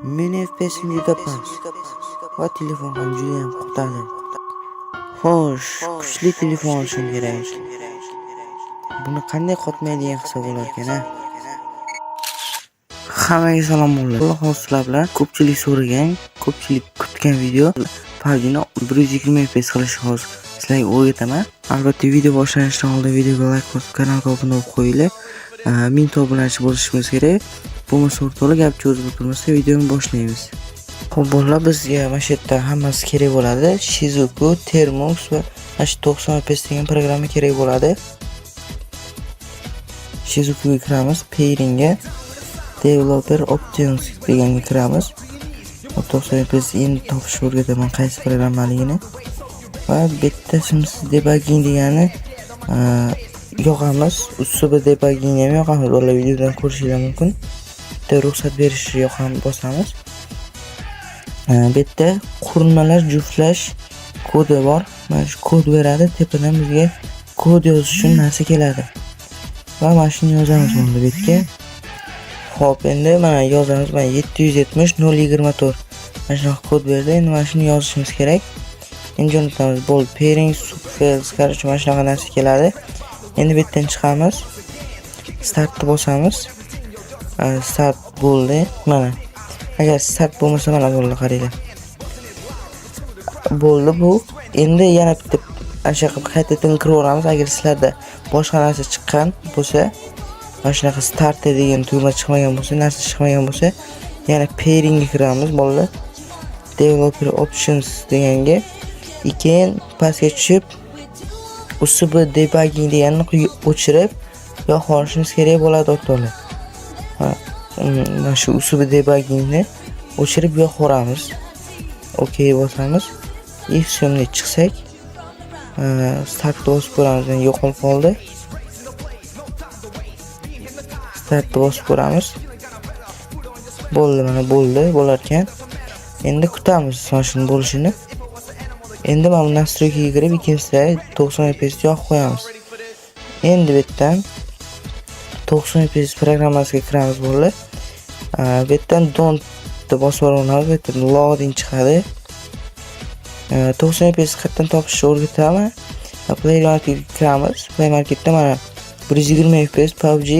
Meni FPS'im juda past va telefon ham juda ham qotadi. Xo'sh, kuchli telefon olishim kerak. Buni qanday qotmaydigan qilsa bo'lar ekan-a? Hammaga salom bo'ldi. Alloh sizlar bilan ko'pchilik so'ragan, ko'pchilik kutgan video PUBG'ni 120 FPS qilish hozir sizlarga o'rgataman. Albatta video boshlanishdan oldin videoga like bosib, kanalga obuna bo'lib qo'yinglar. 1000 ta obunachi bo'lishimiz kerak. Bo'lmasa o'rtoqlar gap cho'zib o'tirmasa videoni boshlaymiz. Xo'p, bolalar, bizga mana shu yerda hammasi kerak bo'ladi. Shizuku, Termux va 90 FPS degan programma kerak bo'ladi. Shizukuga kiramiz, Pairingga, Developer Options deganga kiramiz. 90 FPS endi topishni o'rgataman qaysi programmaligini. Va bitta simsiz debugging degani yoqamiz. Usubi debugging ham yoqamiz. Ular videodan ko'rishingiz mumkin. Bitta ruxsat berish yoqamiz, bosamiz. Bitta qurilmalar juftlash kodi bor. Mana shu kod beradi, tepadan bizga kod yozish uchun narsa keladi. Va mana shuni yozamiz bunda betga. Xo'p, endi mana yozamiz. Mana 770 024. Mana shunaqa kod berdi. Endi mana shuni yozishimiz kerak. Endi jo'natamiz. Bo'ldi. Pairing, subfiles, qarshi mana shunaqa narsa keladi. Endi bu yerdan chiqamiz. Startni bosamiz. Start bo'ldi. Mana. Agar start bo'lmasa mana bo'ldi, qaranglar. Bo'ldi bu. Endi yana bitta ana qilib qaytadan kiraveramiz. Agar sizlarda boshqa narsa chiqqan bo'lsa, mana shunaqa start degan tugma chiqmagan bo'lsa, narsa chiqmagan bo'lsa, yana pairingga kiramiz, bolalar. Developer Options deganga keyin pastga tushib, usubi debugging deganni o'chirib yo'q olishimiz kerak bo'ladi, o'rtoqlar. Mana shu usubi debuggingni o'chirib yo'q qo'yamiz. Okay bosamiz. Ifsomga chiqsak, startni bosib ko'ramiz. Yo'qolib qoldi. Startni bosib ko'ramiz. Bo'ldi, mana bo'ldi, bo'lar ekan. Endi kutamiz mana shuni bo'lishini. Endi mana bu nastroykaga kirib, ikkinchisida 90 FPS yo'q qo'yamiz. Endi bu yerdan 90 FPS programmasiga kiramiz, bo'ldi. Bu yerdan don't deb bosib olamiz. Bu yerdan loading chiqadi. 90 FPS qayerdan topishni o'rgataman. Play Marketga kiramiz. Play Marketda mana 120 FPS PUBG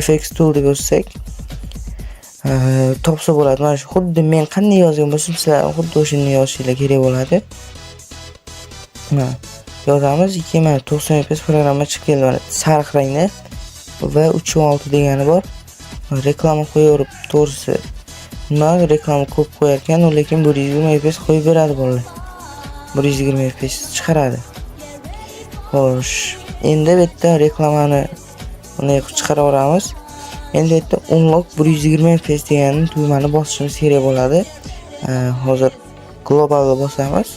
FX Tool deb yozsak topsa bo'ladi. Mana shu xuddi men qanday yozgan bo'lsam, sizlar xuddi o'shani yozishinglar kerak bo'ladi. Mana yozamiz. Keyin mana 90 FPS programma chiqib keldi. Mana sariq rangda va 3.6 degani bor. Reklama qo'yaverib, to'g'risi nima reklama ko'p qo'yar ekan, lekin 120 FPS qo'yib beradi bolalar. 120 FPS chiqaradi. Xo'sh, endi bu yerda reklamani bunday qilib chiqaraveramiz. Endi bu yerda unlock 120 FPS deganni tugmani bosishimiz kerak bo'ladi. Hozir globalga bosamiz.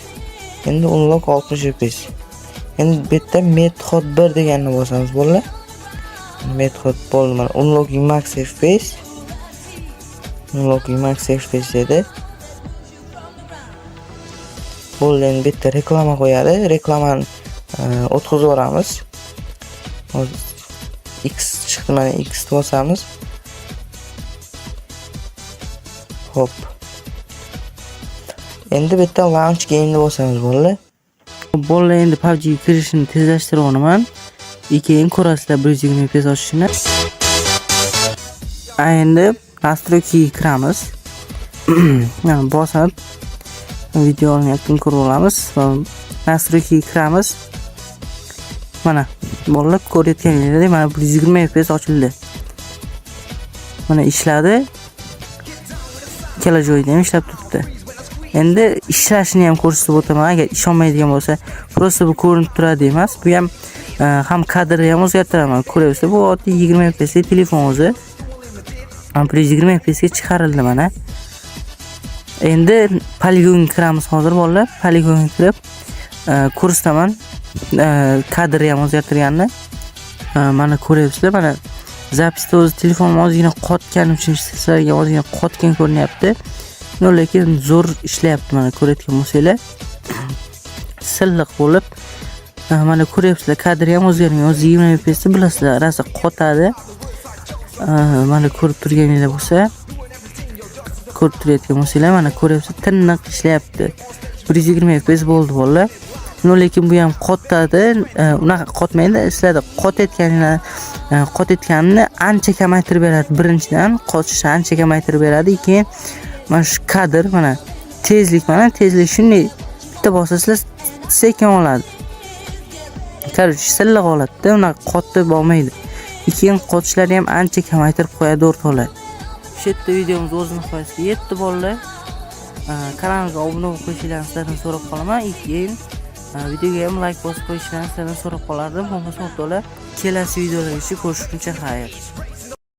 Endi unlock 60 FPS. Endi bu yerda method 1 deganni bosamiz, bolalar. Method bo'ldi, mana unlocking max FPS. Unlocking max FPS dedi. Bo'ldi, endi bu yerda reklama qo'yadi. Reklamani o'tkazib yuboramiz. Hozir X chiqdi, mana X bosamiz. Hop. Endi bu yerda launch game'ni bosamiz, bolalar. Bolalar, endi PUBG kirishini tezlashtiraman. Keyin ko'rasizlar 120 FPS ochishini. Endi nastroykaga kiramiz. Mana bosib videoni yakun ko'rib olamiz va nastroykaga kiramiz. Mana bolalar ko'rayotganingizdek, mana 120 FPS ochildi. Mana ishladi. Ikkala joyda ham ishlab turibdi. Endi ishlashini ham ko'rsatib o'taman. Agar ishonmaydigan bo'lsa, prosta bu ko'rinib turadi emas. Bu ham kadrni ham o'zgartiraman. Ko'ryapsizlar, bu oddiy 20 FPS telefon o'zi. 120 FPS ga chiqarildi mana. Endi poligonga kiramiz hozir, bolalar. Poligonga kirib ko'rsataman. Kadrni ham o'zgartirganini. Mana ko'ryapsizlar, mana zapisda o'zi telefonim ozgina qotgani uchun sizlarga ozgina qotgan ko'rinyapti. Lekin zo'r ishlayapti, mana ko'rayotgan bo'lsanglar. Silliq bo'lib, mana ko'ryapsizlar, kadri ham o'zgargan. O'zi 20 FPS bilasizlar, rasa qotadi. Mana ko'rib turganinglar bo'lsa, ko'rib turayotgan bo'lsanglar, mana ko'ryapsiz, tiniq ishlayapti. 120 fps bo'ldi bolalar. Lekin bu ham qotadi, unaqa qotmaydi. Sizlarda qotayotganini ancha kamaytirib beradi. Birinchidan qotishni ancha kamaytirib beradi. Keyin mana shu kadr, mana tezlik shunday bitta bosasizlar sekin oladi. Короче, silliq holatda, unaqa qotib olmaydi. Keyin qotishlari ham ancha kamaytirib qo'yadi o'rtoqlar. Shu yerda videomiz o'z nihoyasiga yetdi bolalar. Kanalimizga obuna bo'lib qo'yishingizni sizlardan so'rab qolaman. Keyin videoga ham like bosib qo'yishingizni sizlardan so'rab qolardim. Bo'lmasa o'rtoqlar, kelasi videolarda ko'rishguncha xayr.